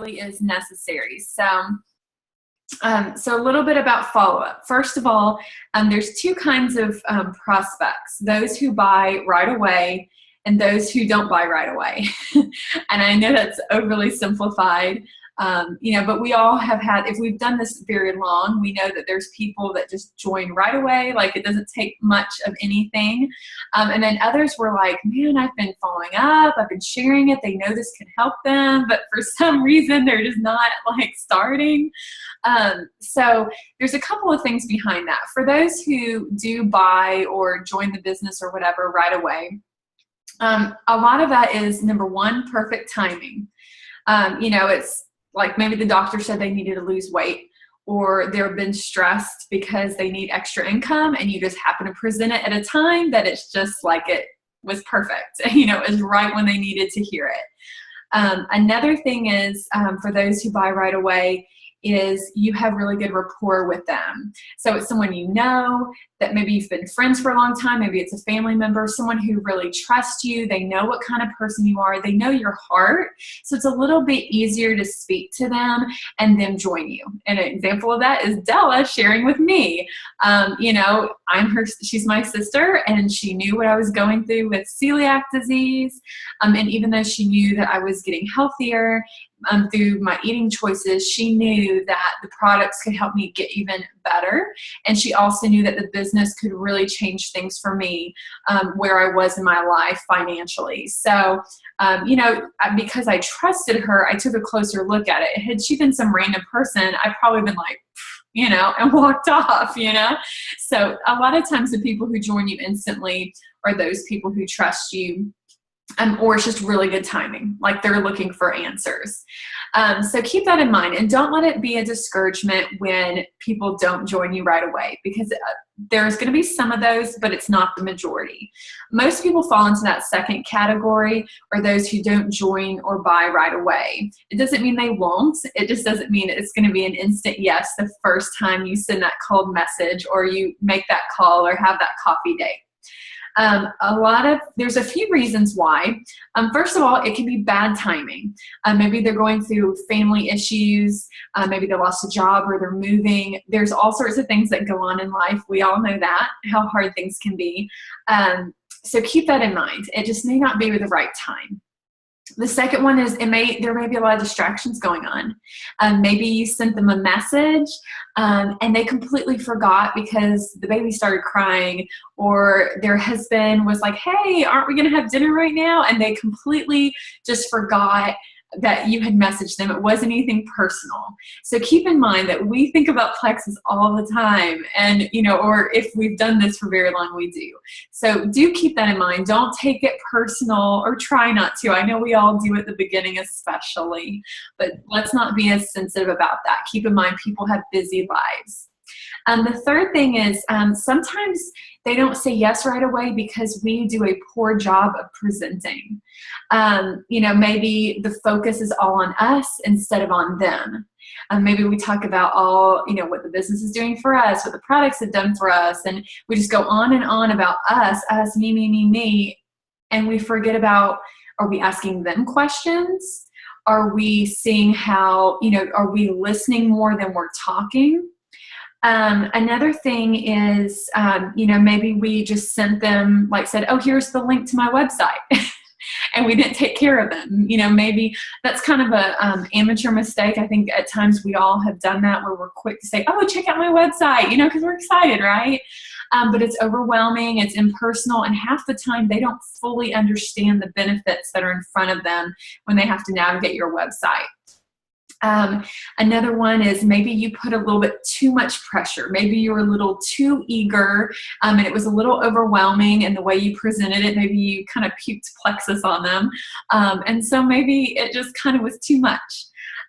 really is necessary. So a little bit about follow-up. First of all, there's two kinds of prospects: those who buy right away and those who don't buy right away. And I know that's overly simplified, but we all have had, if we've done this very long, we know that there's people that just join right away, like it doesn't take much of anything. And then others were like, man, I've been following up, I've been sharing it, they know this could help them, but for some reason they're just not like starting. So there's a couple of things behind that. For those who do buy or join the business or whatever right away, a lot of that is, number one, perfect timing. It's like maybe the doctor said they needed to lose weight, or they've been stressed because they need extra income, and you just happen to present it at a time that it's just like it was perfect. It was right when they needed to hear it. Another thing is, for those who buy right away, is you have really good rapport with them. So it's someone you know, that maybe you've been friends for a long time, maybe it's a family member, someone who really trusts you, they know what kind of person you are, they know your heart, so it's a little bit easier to speak to them and them join you. And an example of that is Della sharing with me. She's my sister, and she knew what I was going through with celiac disease, and even though she knew that I was getting healthier through my eating choices, she knew that the products could help me get even better. And she also knew that the business could really change things for me where I was in my life financially. So, because I trusted her, I took a closer look at it. Had she been some random person, I'd probably been like, and walked off, So a lot of times the people who join you instantly are those people who trust you. Or it's just really good timing, like they're looking for answers. So keep that in mind, and don't let it be a discouragement when people don't join you right away, because there's going to be some of those, but it's not the majority. Most people fall into that second category, or those who don't join or buy right away. It doesn't mean they won't. It just doesn't mean it's going to be an instant yes the first time you send that cold message, or you make that call, or have that coffee date. There's a few reasons why. First of all, it can be bad timing. Maybe they're going through family issues. Maybe they lost a job, or they're moving. There's all sorts of things that go on in life. We all know that, how hard things can be. So keep that in mind. It just may not be the right time. The second one is there may be a lot of distractions going on. Maybe you sent them a message and they completely forgot because the baby started crying, or their husband was like, hey, aren't we going to have dinner right now? And they completely just forgot that you had messaged them. It wasn't anything personal. So keep in mind that we think about Plexus all the time, and or if we've done this for very long, we do. So do keep that in mind. Don't take it personal, or try not to. I know we all do at the beginning especially, but let's not be as sensitive about that. Keep in mind, people have busy lives. The third thing is sometimes they don't say yes right away because we do a poor job of presenting. Maybe the focus is all on us instead of on them. Maybe we talk about what the business is doing for us, what the products have done for us, and we just go on and on about us, me, and we forget about, are we asking them questions? Are we seeing how, are we listening more than we're talking? Another thing is, maybe we just sent them, said, oh, here's the link to my website. And we didn't take care of them. Maybe that's kind of a amateur mistake. I think at times we all have done that, where we're quick to say, oh, check out my website, because we're excited, right? But it's overwhelming, it's impersonal, and half the time they don't fully understand the benefits that are in front of them when they have to navigate your website. Another one is maybe you put a little bit too much pressure. Maybe you were a little too eager, and it was a little overwhelming in the way you presented it. Maybe you kind of puked Plexus on them. And so maybe it just kind of was too much.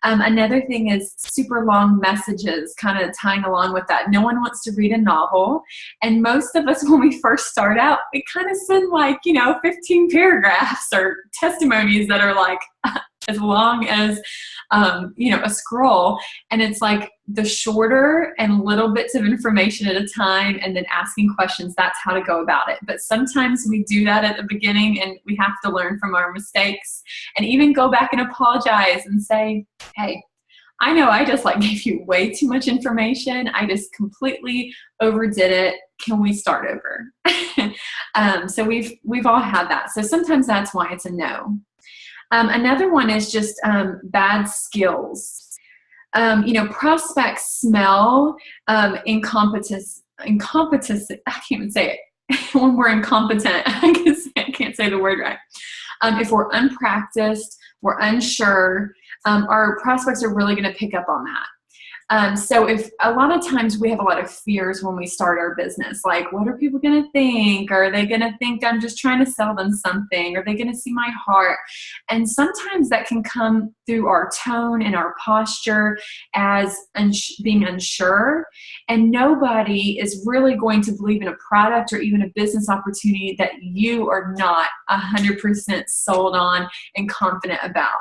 Another thing is super long messages, kind of tying along with that. No one wants to read a novel. And most of us, when we first start out, we kind of send 15 paragraphs or testimonies that are as long as, a scroll. And it's like the shorter and little bits of information at a time, and then asking questions. That's how to go about it. But sometimes we do that at the beginning, and we have to learn from our mistakes and even go back and apologize and say, hey, I know I just gave you way too much information. I just completely overdid it. Can we start over? So we've all had that. So sometimes that's why it's a no. Another one is just bad skills. Prospects smell incompetence. I can't even say it. When we're incompetent, I can't say the word right. If we're unpracticed, we're unsure, our prospects are really going to pick up on that. So if a lot of times we have a lot of fears when we start our business, like, what are people going to think? Are they going to think I'm just trying to sell them something? Are they going to see my heart? And sometimes that can come through our tone and our posture as being unsure. And nobody is really going to believe in a product or even a business opportunity that you are not 100% sold on and confident about.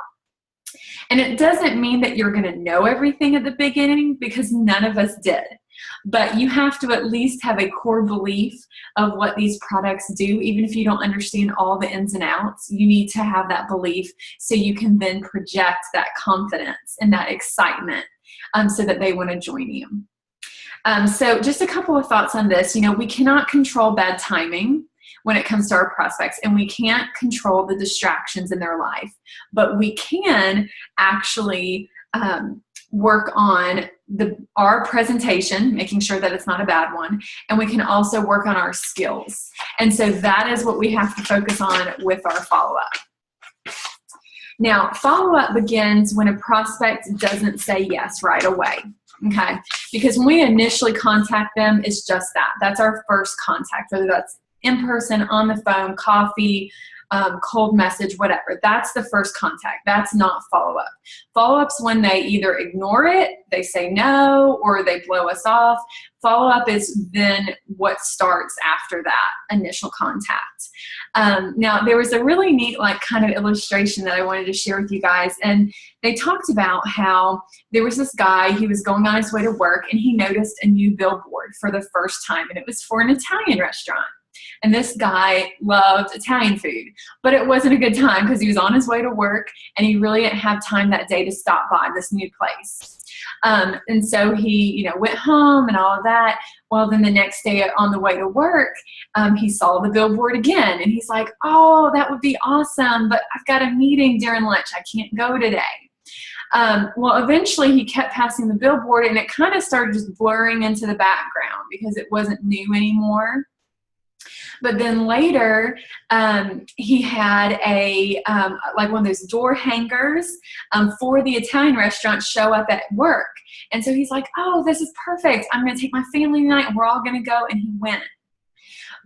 And it doesn't mean that you're going to know everything at the beginning, because none of us did. But you have to at least have a core belief of what these products do. Even if you don't understand all the ins and outs, you need to have that belief so you can then project that confidence and that excitement so that they want to join you. So just a couple of thoughts on this. We cannot control bad timing when it comes to our prospects, and we can't control the distractions in their life, but we can actually work on our presentation, making sure that it's not a bad one, and we can also work on our skills. And so that is what we have to focus on with our follow-up. Now, follow-up begins when a prospect doesn't say yes right away. Okay, because when we initially contact them, it's just that. That's our first contact, whether that's in person, on the phone, coffee, cold message, whatever. That's the first contact. That's not follow-up. Follow-up's when they either ignore it, they say no, or they blow us off. Follow-up is then what starts after that initial contact. Now, there was a really neat kind of illustration that I wanted to share with you guys, and they talked about how there was this guy, he was going on his way to work, and he noticed a new billboard for the first time, and it was for an Italian restaurant. And this guy loved Italian food, but it wasn't a good time because he was on his way to work and he really didn't have time that day to stop by this new place. And so he, went home and all of that. Well, then the next day on the way to work, he saw the billboard again, and he's like, oh, that would be awesome, but I've got a meeting during lunch. I can't go today. Well, eventually he kept passing the billboard, and it kind of started just blurring into the background because it wasn't new anymore. But then later, he had a one of those door hangers for the Italian restaurant show up at work. And so he's like, oh, this is perfect. I'm going to take my family tonight, and we're all going to go. And he went.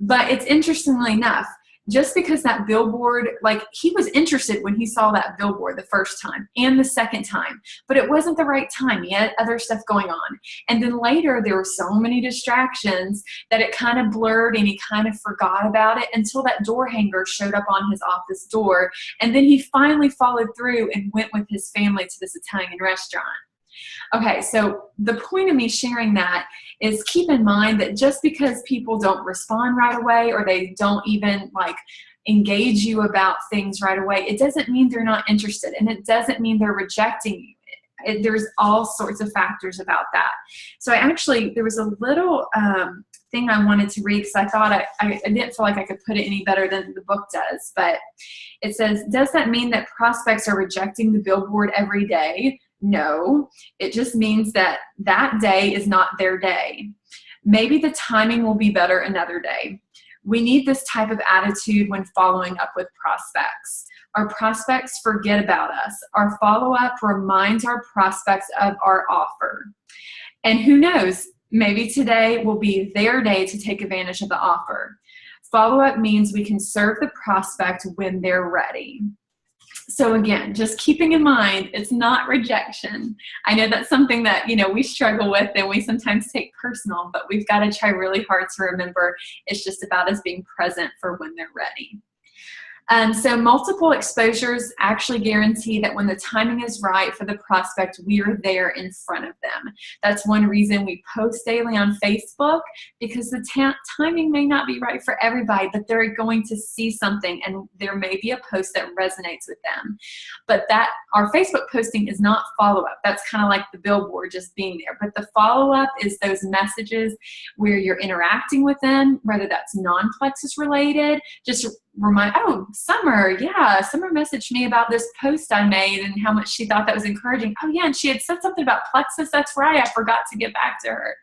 But it's interestingly enough, just because that billboard, he was interested when he saw that billboard the first time and the second time, but it wasn't the right time. He had other stuff going on. And then later there were so many distractions that it kind of blurred, and he kind of forgot about it until that door hanger showed up on his office door. And then he finally followed through and went with his family to this Italian restaurant. Okay, so the point of me sharing that is keep in mind that just because people don't respond right away, or they don't even engage you about things right away, it doesn't mean they're not interested, and it doesn't mean they're rejecting you. There's all sorts of factors about that. So there was a little thing I wanted to read because I thought I didn't feel like I could put it any better than the book does, but it says, does that mean that prospects are rejecting the billboard every day? No, it just means that that day is not their day. Maybe the timing will be better another day. We need this type of attitude when following up with prospects. Our prospects forget about us. Our follow-up reminds our prospects of our offer. And who knows, maybe today will be their day to take advantage of the offer. Follow-up means we can serve the prospect when they're ready. So again, just keeping in mind, it's not rejection. I know that's something that, we struggle with and we sometimes take personal, but we've got to try really hard to remember it's just about us being present for when they're ready. So multiple exposures actually guarantee that when the timing is right for the prospect, we are there in front of them. That's one reason we post daily on Facebook, because the timing may not be right for everybody, but they're going to see something and there may be a post that resonates with them. But that our Facebook posting is not follow-up. That's kind of like the billboard just being there. But the follow-up is those messages where you're interacting with them, whether that's non-plexus related, just remind, oh, Summer, yeah, Summer messaged me about this post I made and how much she thought that was encouraging. Oh yeah, and she had said something about plexus. That's right, I forgot to get back to her.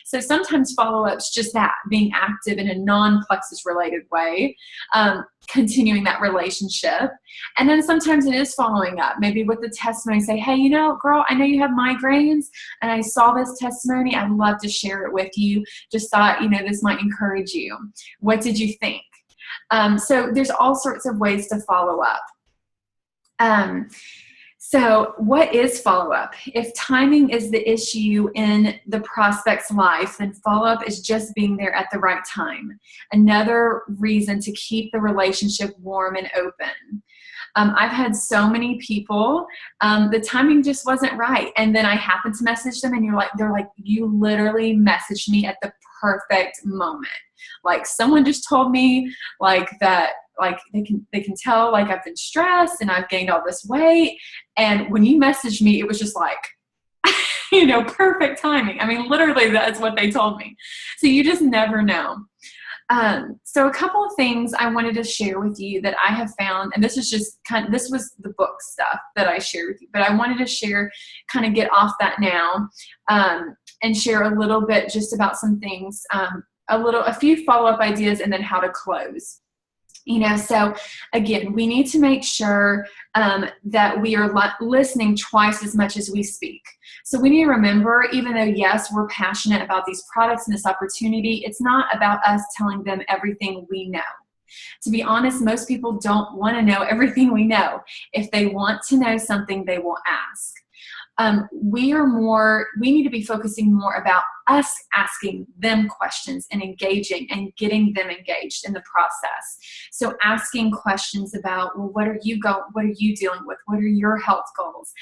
So sometimes follow-up's just that, being active in a non-plexus related way, continuing that relationship. And then sometimes it is following up, maybe with the testimony, say, hey, you know, girl, I know you have migraines and I saw this testimony. I'd love to share it with you. Just thought, you know, this might encourage you. What did you think? So there's all sorts of ways to follow up. So what is follow-up? If timing is the issue in the prospect's life, then follow-up is just being there at the right time. Another reason to keep the relationship warm and open. I've had so many people, the timing just wasn't right. And then I happened to message them and they're like, you literally messaged me at the perfect moment. Like someone just told me like that, like they can tell like I've been stressed and I've gained all this weight. And when you messaged me, it was just like, you know, perfect timing. I mean, literally that's what they told me. So you just never know. So a couple of things I wanted to share with you that I have found, and this is just this was the book stuff that I shared with you, but I wanted to share, kind of get off that now, and share a little bit just about some things, a few follow-up ideas, and then how to close. You know, so again, we need to make sure that we are listening twice as much as we speak. So we need to remember, even though, yes, we're passionate about these products and this opportunity, it's not about us telling them everything we know. To be honest, most people don't want to know everything we know. If they want to know something, they will ask. We need to be focusing more about us asking them questions and engaging and getting them engaged in the process. So asking questions about, well, what are you dealing with? What are your health goals?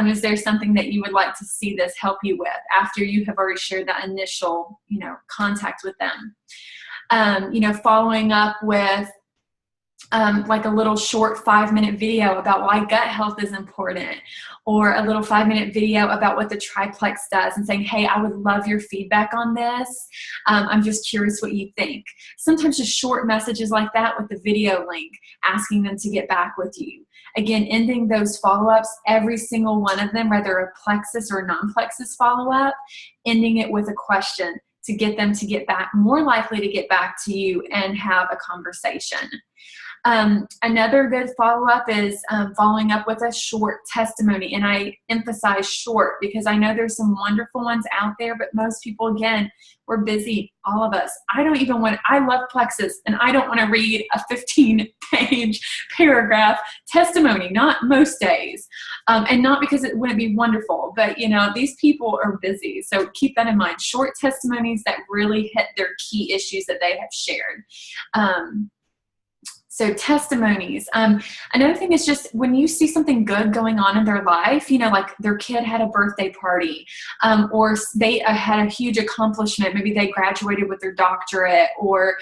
Is there something that you would like to see this help you with after you have already shared that initial, you know, contact with them? You know, following up with like a little short 5-minute video about why gut health is important, or a little 5-minute video about what the triplex does and saying, hey, I would love your feedback on this. I'm just curious what you think. Sometimes just short messages like that with the video link, asking them to get back with you. Again, ending those follow-ups, every single one of them, whether a plexus or non-plexus follow-up, ending it with a question to get them to get back, more likely to get back to you and have a conversation. Another good follow-up is following up with a short testimony. And I emphasize short because I know there's some wonderful ones out there, but most people, again, we're busy, all of us. I love plexus and I don't want to read a 15-page paragraph testimony, not most days. And not because it wouldn't be wonderful, but you know, these people are busy. So keep that in mind. Short testimonies that really hit their key issues that they have shared. So testimonies. Another thing is just when you see something good going on in their life, you know, like their kid had a birthday party, or they had a huge accomplishment. Maybe they graduated with their doctorate, or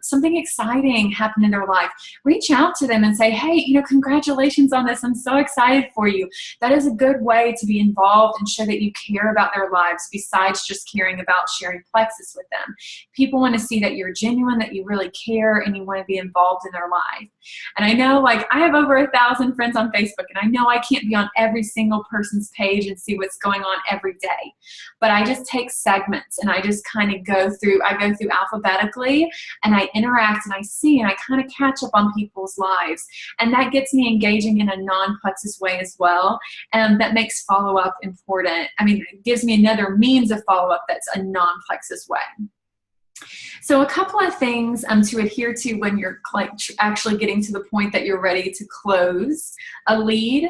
something exciting happened in their life. Reach out to them and say, hey, you know, congratulations on this. I'm so excited for you. That is a good way to be involved and show that you care about their lives besides just caring about sharing plexus with them. People want to see that you're genuine, that you really care, and you want to be involved in their life. And I know, like, I have over 1,000 friends on Facebook, and I know I can't be on every single person's page and see what's going on every day. But I just take segments and I just kind of go through alphabetically, and I interact and I see and I kind of catch up on people's lives. And that gets me engaging in a non-plexus way as well. And that makes follow-up important. I mean, it gives me another means of follow-up that's a non-plexus way. So a couple of things to adhere to when you're actually getting to the point that you're ready to close a lead.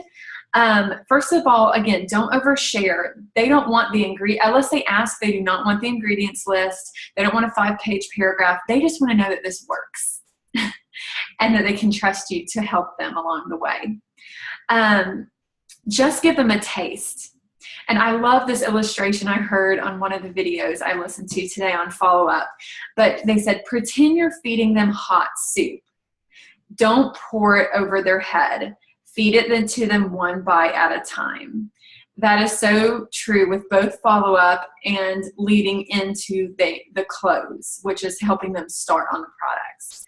First of all, again, don't overshare. They don't want the ingredient, unless they ask, they do not want the ingredients list. They don't want a 5-page paragraph. They just want to know that this works. and that they can trust you to help them along the way. Just give them a taste. And I love this illustration I heard on one of the videos I listened to today on Follow Up. But they said, pretend you're feeding them hot soup. Don't pour it over their head. Feed it to them one bite at a time. That is so true with both Follow Up and leading into the close, which is helping them start on the products.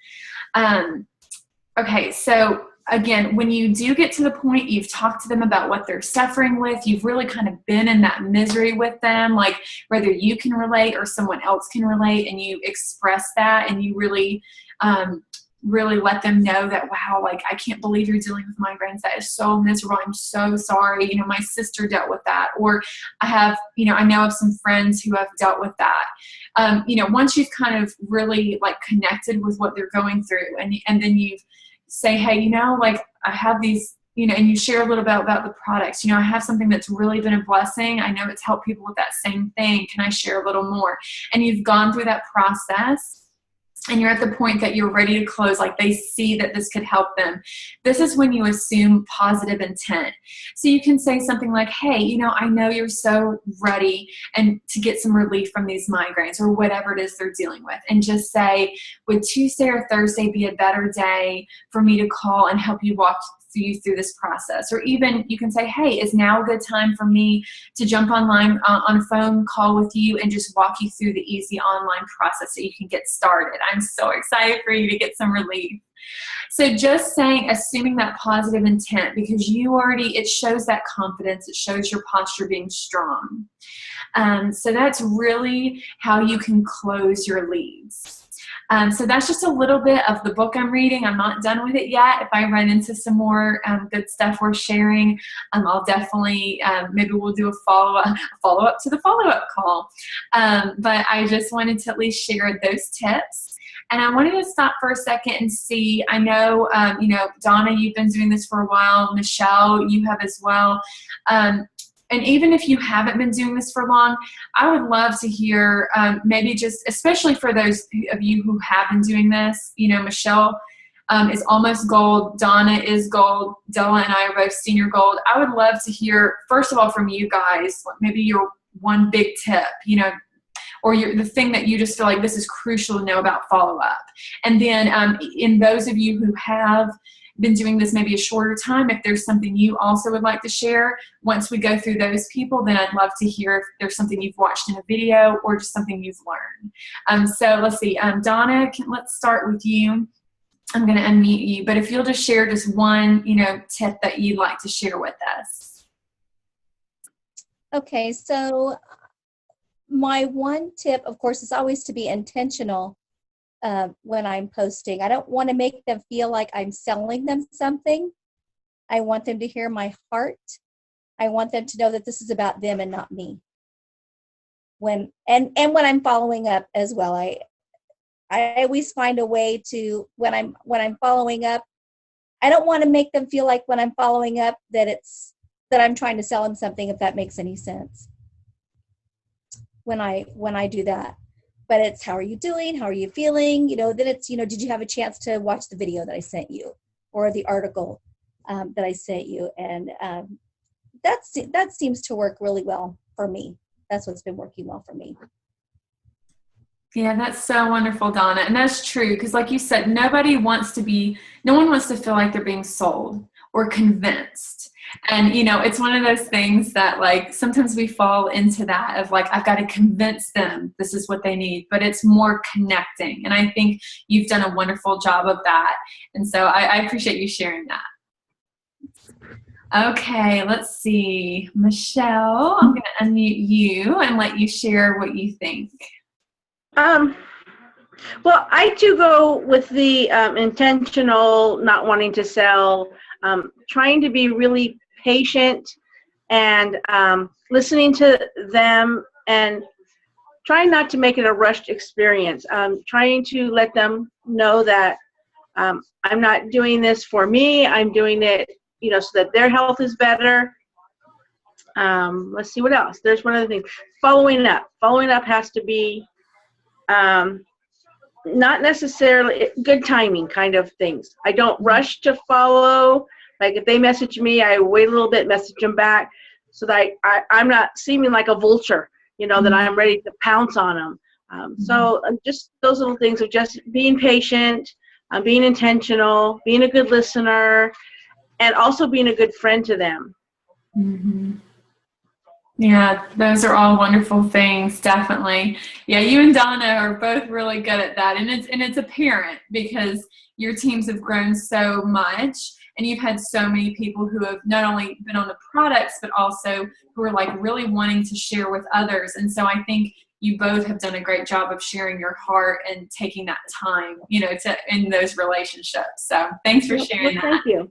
Okay, so again, when you do get to the point, you've talked to them about what they're suffering with, you've really kind of been in that misery with them, like whether you can relate or someone else can relate, and you express that, and you really let them know that, wow, like, I can't believe you're dealing with migraines. That is so miserable. I'm so sorry. You know, my sister dealt with that. Or I have, I know of some friends who have dealt with that. Once you've kind of really like connected with what they're going through, and then you say, hey, like, I have these, and you share a little bit about the products. I have something that's really been a blessing. I know it's helped people with that same thing. Can I share a little more? And you've gone through that process, and you're at the point that you're ready to close, like they see that this could help them. This is when you assume positive intent. So you can say something like, hey, I know you're so ready and to get some relief from these migraines, or whatever it is they're dealing with. And just say, would Tuesday or Thursday be a better day for me to call and help you walk you through this process? Or even you can say, hey, is now a good time for me to jump online on a phone call with you and just walk you through the easy online process so you can get started? I'm so excited for you to get some relief. So just saying, assuming that positive intent, because it shows that confidence, it shows your posture being strong. So that's really how you can close your leads. So that's just a little bit of the book I'm reading. I'm not done with it yet. If I run into some more good stuff worth sharing, I'll definitely, maybe we'll do a follow-up to the follow-up call. But I just wanted to at least share those tips. And I wanted to stop for a second and see, I know, Donna, you've been doing this for a while. Michelle, you have as well. And even if you haven't been doing this for long, I would love to hear, maybe just, especially for those of you who have been doing this, Michelle is almost gold, Donna is gold, Della and I are both senior gold. I would love to hear, first of all, from you guys, maybe your one big tip, or the thing that you just feel like this is crucial to know about Follow Up. And then in those of you who have been doing this maybe a shorter time, if there's something you also would like to share once we go through those people, then I'd love to hear if there's something you've watched in a video or just something you've learned. So let's see, Donna, let's start with you. I'm going to unmute you, but if you'll just share just one, tip that you'd like to share with us. Okay, so my one tip, of course, is always to be intentional when I'm posting. I don't want to make them feel like I'm selling them something. I want them to hear my heart. I want them to know that this is about them and not me. When I'm following up as well, I always find a way to, when I'm following up, I don't want to make them feel like when I'm following up that I'm trying to sell them something, if that makes any sense. When I do that. But it's, how are you doing? How are you feeling? Then it's, did you have a chance to watch the video that I sent you, or the article that I sent you? And that seems to work really well for me. That's what's been working well for me. Yeah, that's so wonderful, Donna. And that's true, because like you said, no one wants to feel like they're being sold or convinced. And, it's one of those things that, like, sometimes we fall into that of, like, I've got to convince them this is what they need, but it's more connecting. And I think you've done a wonderful job of that. And so I appreciate you sharing that. Okay, let's see. Michelle, I'm going to unmute you and let you share what you think. Well, I do go with the intentional, not wanting to sell, trying to be really patient and listening to them, and trying not to make it a rushed experience. Trying to let them know that I'm not doing this for me. I'm doing it, so that their health is better. Let's see what else. There's one other thing. Following up. Following up has to be not necessarily good timing kind of things. I don't rush to follow. Like if they message me, I wait a little bit, message them back, so that I'm not seeming like a vulture, that I'm ready to pounce on them. So just those little things of just being patient, being intentional, being a good listener, and also being a good friend to them. Mm-hmm. Yeah, those are all wonderful things, definitely. Yeah, you and Donna are both really good at that. And it's apparent because your teams have grown so much and you've had so many people who have not only been on the products, but also who are like really wanting to share with others. And so I think you both have done a great job of sharing your heart and taking that time, to in those relationships. So thanks for sharing that. Thank you.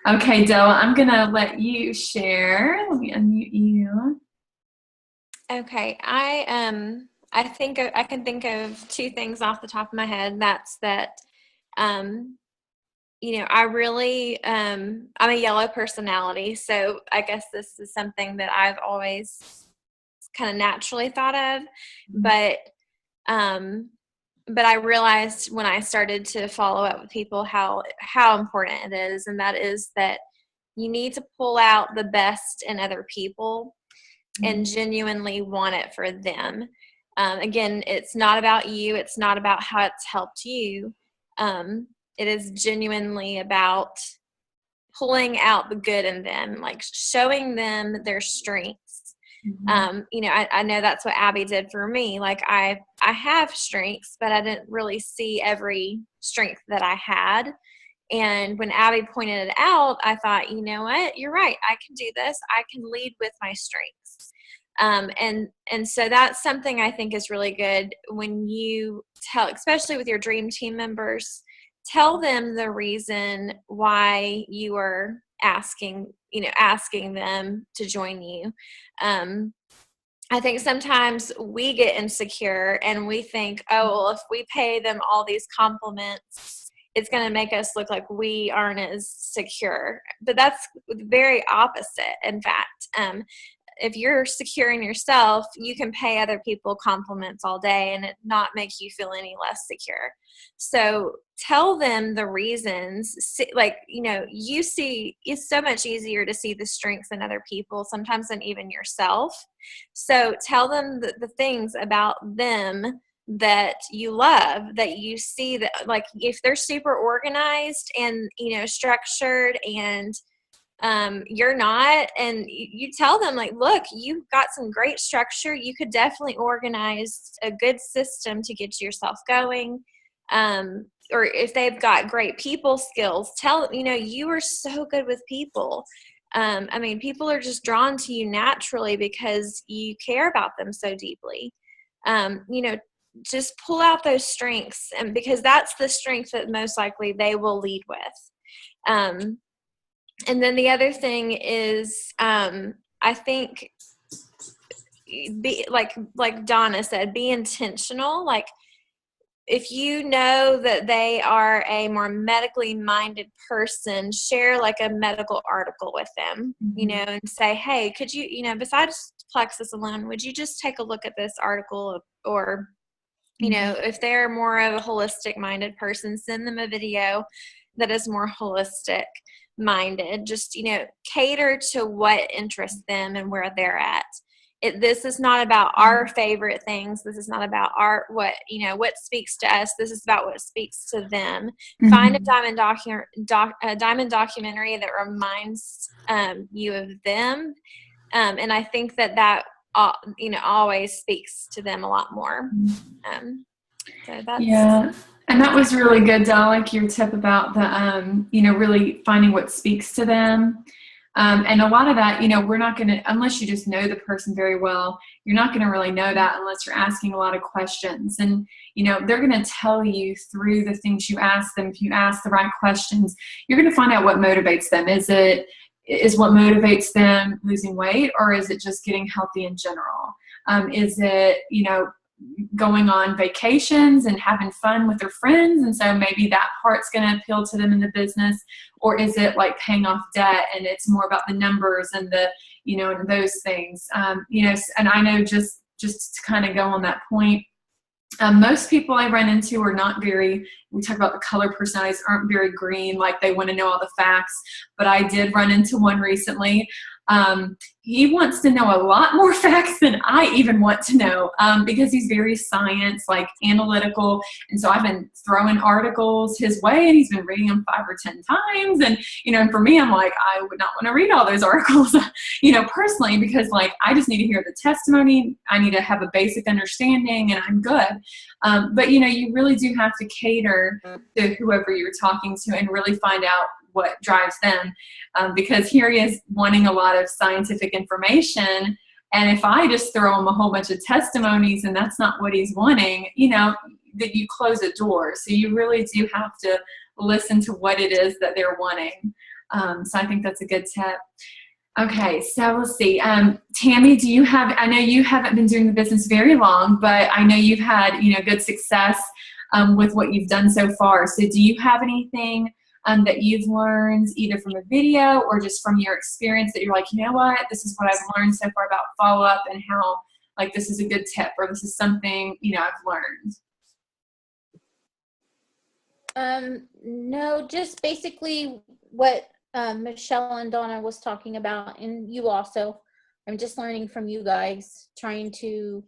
Okay, Della, I'm going to let you share. Let me unmute you. Okay, I can think of two things off the top of my head. That's that, I really, I'm a yellow personality, so I guess this is something that I've always kind of naturally thought of, but I realized when I started to follow up with people how important it is, and that is that you need to pull out the best in other people and genuinely want it for them. Again, it's not about you. It's not about how it's helped you. It is genuinely about pulling out the good in them, like showing them their strengths. I know that's what Abby did for me. Like I have strengths, but I didn't really see every strength that I had. And when Abby pointed it out, I thought, you know what, you're right. I can do this. I can lead with my strengths. And so that's something I think is really good when you tell, especially with your dream team members, tell them the reason why you are asking them to join you. I think sometimes we get insecure and we think, oh, well, if we pay them all these compliments, it's going to make us look like we aren't as secure. But that's very opposite. In fact, if you're secure in yourself, you can pay other people compliments all day and it not make you feel any less secure. So tell them the reasons. You see, it's so much easier to see the strengths in other people sometimes than even yourself. So tell them the things about them that you love, that you see, that like if they're super organized and structured and you're not, and you tell them like, look, you've got some great structure, you could definitely organize a good system to get yourself going, or if they've got great people skills, tell you are so good with people. People are just drawn to you naturally because you care about them so deeply. Just pull out those strengths, and because that's the strength that most likely they will lead with. And then the other thing is, I think, be like Donna said, be intentional. Like if you know that they are a more medically minded person, share like a medical article with them, and say, hey, could you, besides Plexus alone, would you just take a look at this article? Or if they're more of a holistic minded person, send them a video that is more holistic minded. Just, cater to what interests them and where they're at. This is not about our favorite things. This is not about what speaks to us. This is about what speaks to them. Find a diamond documentary that reminds you of them. And I think that always speaks to them a lot more. So that's, yeah. And that was really good, Donna, like your tip about the, really finding what speaks to them. And a lot of that, we're not going to, unless you just know the person very well, you're not going to really know that unless you're asking a lot of questions. And, they're going to tell you through the things you ask them. If you ask the right questions, you're going to find out what motivates them. Is what motivates them losing weight, or is it just getting healthy in general? Is it, going on vacations and having fun with their friends, and so maybe that part's going to appeal to them in the business? Or is it like paying off debt and it's more about the numbers and the and those things? And I know just to kind of go on that point, Most people I run into are not very, we talk about the color personalities, aren't very green, like they want to know all the facts. But I did run into one recently. He wants to know a lot more facts than I even want to know, because he's very science, like analytical. And so I've been throwing articles his way, and he's been reading them 5 or 10 times. And, and for me, I'm like, I would not want to read all those articles, personally, because like, I just need to hear the testimony. I need to have a basic understanding, and I'm good. But, you really do have to cater to whoever you're talking to and really find out what drives them, because here he is wanting a lot of scientific information, and if I just throw him a whole bunch of testimonies and that's not what he's wanting, that you close a door. So you really do have to listen to what it is that they're wanting. So I think that's a good tip. Okay, so we'll see. Tammy, I know you haven't been doing the business very long, but I know you've had, good success with what you've done so far. So do you have anything that you've learned either from a video or just from your experience that you're like, you know what, this is what I've learned so far about follow-up and how, like, this is a good tip, or this is something, I've learned? No, just basically what Michelle and Donna was talking about, and you also. I'm just learning from you guys, trying to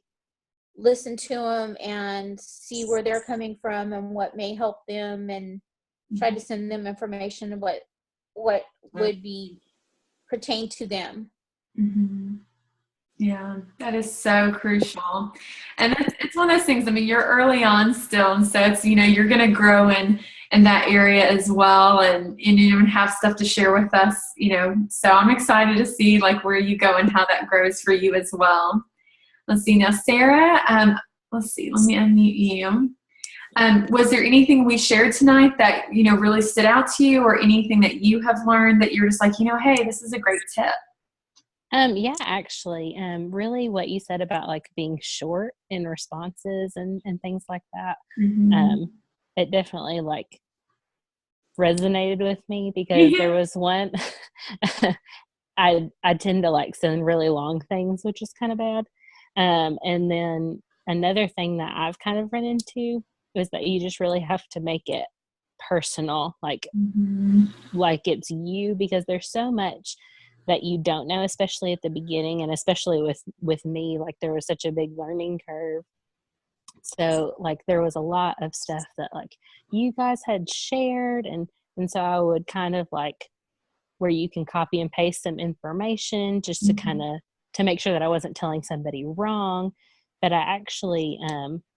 listen to them and see where they're coming from and what may help them, and try to send them information of what would be pertain to them. Mm-hmm. Yeah, that is so crucial. And it's one of those things, you're early on still, and so it's, you're going to grow in that area as well, and you have stuff to share with us, so I'm excited to see like where you go and how that grows for you as well. Let's see now, Sarah, let's see, let me unmute you. Was there anything we shared tonight that, really stood out to you, or anything that you have learned that you're just like, hey, this is a great tip? Yeah, actually, really what you said about like being short in responses and things like that, it definitely like resonated with me, because there was one, I tend to like send really long things, which is kind of bad. And then another thing that I've kind of run into is that you just really have to make it personal, like it's you, because there's so much that you don't know, especially at the beginning, and especially with me, like there was such a big learning curve. So like there was a lot of stuff that like you guys had shared, and so I would kind of like, where you can copy and paste some information just to kind of to make sure that I wasn't telling somebody wrong. But I actually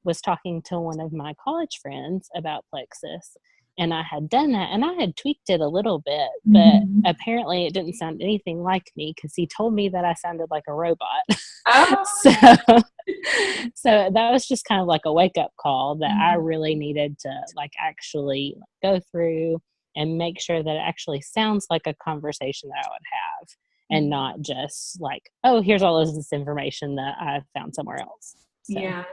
was talking to one of my college friends about Plexus, and I had done that, and I had tweaked it a little bit, but apparently it didn't sound anything like me, because he told me that I sounded like a robot. Oh. So that was just kind of like a wake-up call that I really needed to like actually go through and make sure that it actually sounds like a conversation that I would have, and not just like, oh, here's all of this information that I found somewhere else. So. Yes.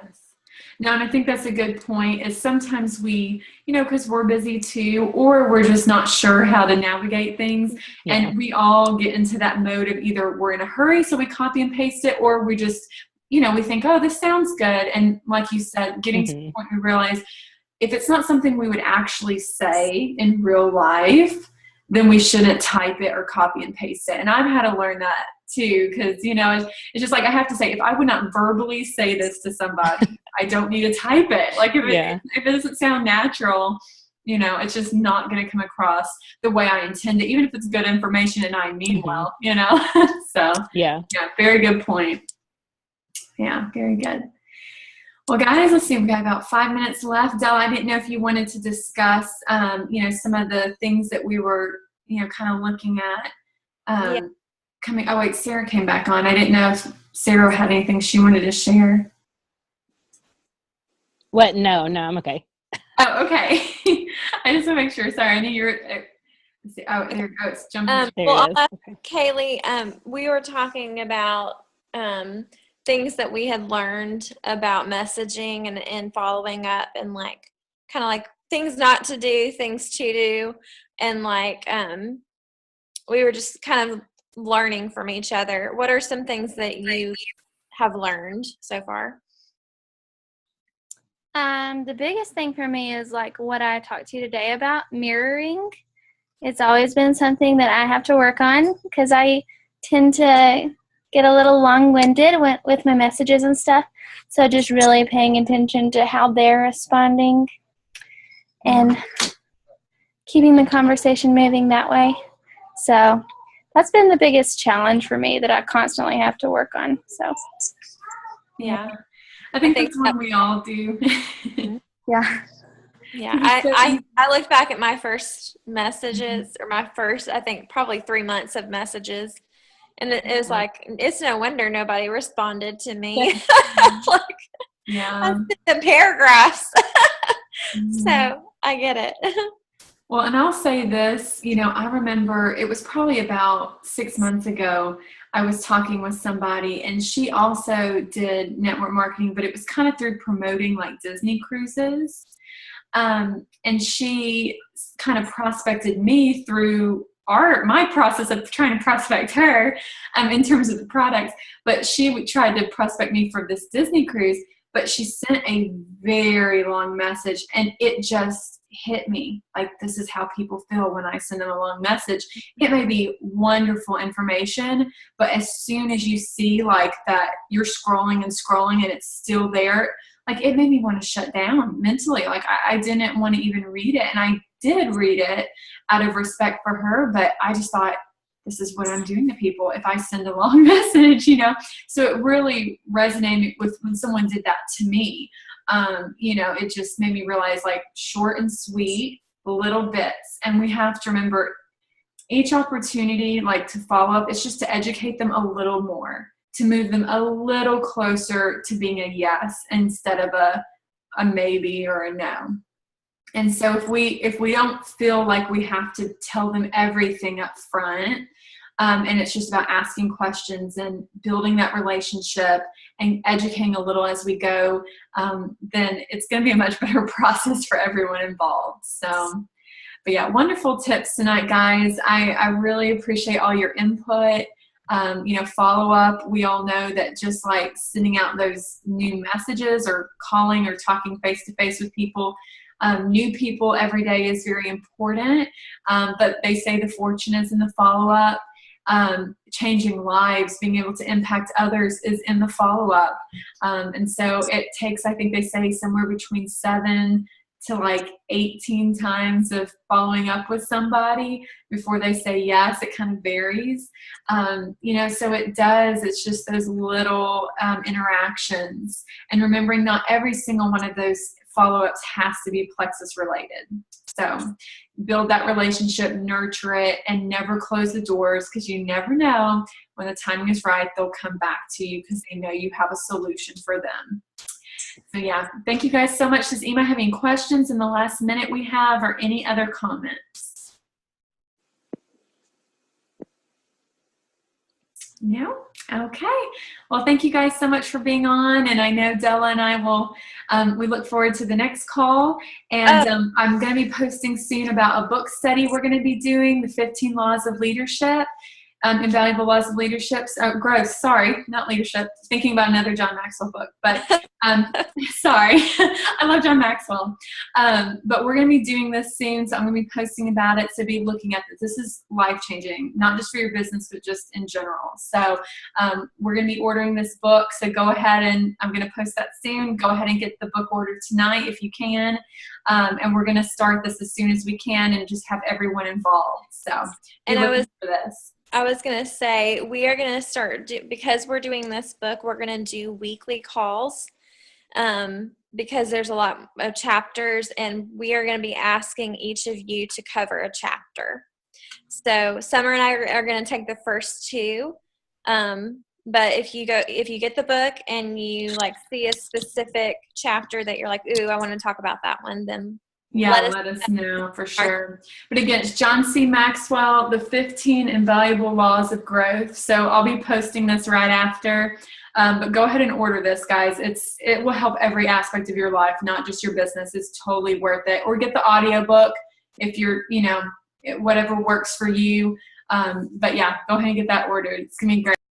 No, and I think that's a good point, is sometimes we, because we're busy too, or we're just not sure how to navigate things. Yeah. And we all get into that mode of either we're in a hurry, so we copy and paste it, or we just, we think, oh, this sounds good. And like you said, getting to the point we realize if it's not something we would actually say in real life, then we shouldn't type it or copy and paste it. And I've had to learn that too, because, it's just like, I have to say, if I would not verbally say this to somebody, I don't need to type it. Like if it doesn't sound natural, it's just not going to come across the way I intend it, even if it's good information and I mean well, So yeah, very good point. Yeah, very good. Well, guys, let's see. We've got about 5 minutes left. Della, I didn't know if you wanted to discuss, some of the things that we were, kind of looking at. Oh, wait, Sarah came back on. I didn't know if Sarah had anything she wanted to share. What? No, I'm okay. Oh, okay. I just want to make sure. Sorry, I knew you were. Oh, there it goes. Jumping. Kaylee, we were talking about things that we had learned about messaging and following up, and like kind of like things not to do, things to do, and like we were just kind of learning from each other. What are some things that you have learned so far? The biggest thing for me is like what I talked to you today about mirroring. It's always been something that I have to work on because I tend to get a little long-winded with my messages and stuff. So just really paying attention to how they're responding and keeping the conversation moving that way. So that's been the biggest challenge for me that I constantly have to work on. So yeah, I think that's one we all do. Yeah. Yeah, I looked back at my first messages, or my first, I think, probably 3 months of messages, and it was like, it's no wonder nobody responded to me. Like, I sent the paragraphs. So I get it. Well, and I'll say this, I remember it was probably about 6 months ago, I was talking with somebody, and she also did network marketing, but it was kind of through promoting like Disney cruises. And she kind of prospected me through my process of trying to prospect her in terms of the products. But she tried to prospect me for this Disney cruise, but she sent a very long message, and it just hit me. Like, this is how people feel when I send them a long message. It may be wonderful information, but as soon as you see like that you're scrolling and it's still there, like it made me want to shut down mentally. Like I didn't want to even read it. And I did read it out of respect for her, but I just thought, this is what I'm doing to people if I send a long message, So it really resonated with when someone did that to me. It just made me realize, like, short and sweet, little bits. And we have to remember each opportunity, like, to follow up, it's just to educate them a little more, to move them a little closer to being a yes instead of a maybe or a no. And so if we don't feel like we have to tell them everything up front, and it's just about asking questions and building that relationship and educating a little as we go, then it's going to be a much better process for everyone involved. So, but yeah, wonderful tips tonight, guys. I really appreciate all your input. Follow up. We all know that just like sending out those new messages or calling or talking face to face with people, new people every day is very important. But they say the fortune is in the follow up. Changing lives, being able to impact others is in the follow up. And so it takes, I think they say, somewhere between 7 to like 18 times of following up with somebody before they say yes. It kind of varies. So it does. It's just those little interactions, and remembering not every single one of those follow-ups has to be Plexus related. So build that relationship, nurture it, and never close the doors, because you never know when the timing is right, they'll come back to you because they know you have a solution for them. So yeah, thank you guys so much. Does Ema have any questions in the last minute we have, or any other comments? No? Okay. Well, thank you guys so much for being on. And I know Della and I will, we look forward to the next call. And I'm going to be posting soon about a book study we're going to be doing, The 15 Laws of Leadership. Invaluable Laws of Leadership, Growth, sorry, not leadership, thinking about another John Maxwell book, but sorry, I love John Maxwell, but we're going to be doing this soon, so I'm going to be posting about it, so be looking at this. This is life-changing, not just for your business, but just in general. So we're going to be ordering this book, so go ahead, and I'm going to post that soon. Go ahead and get the book ordered tonight if you can, and we're going to start this as soon as we can and just have everyone involved. So and for this. I was going to say, we are going to start, because we're doing this book, we're going to do weekly calls, because there's a lot of chapters, and we are going to be asking each of you to cover a chapter. So Summer and I are going to take the first 2, but if you get the book and you like see a specific chapter that you're like, ooh, I want to talk about that one, then let us know for sure. But again, it's John C. Maxwell, The 15 Invaluable Laws of Growth. So I'll be posting this right after. But go ahead and order this, guys. It will help every aspect of your life, not just your business. It's totally worth it. Or get the audiobook if you're, whatever works for you. But yeah, go ahead and get that ordered. It's going to be great.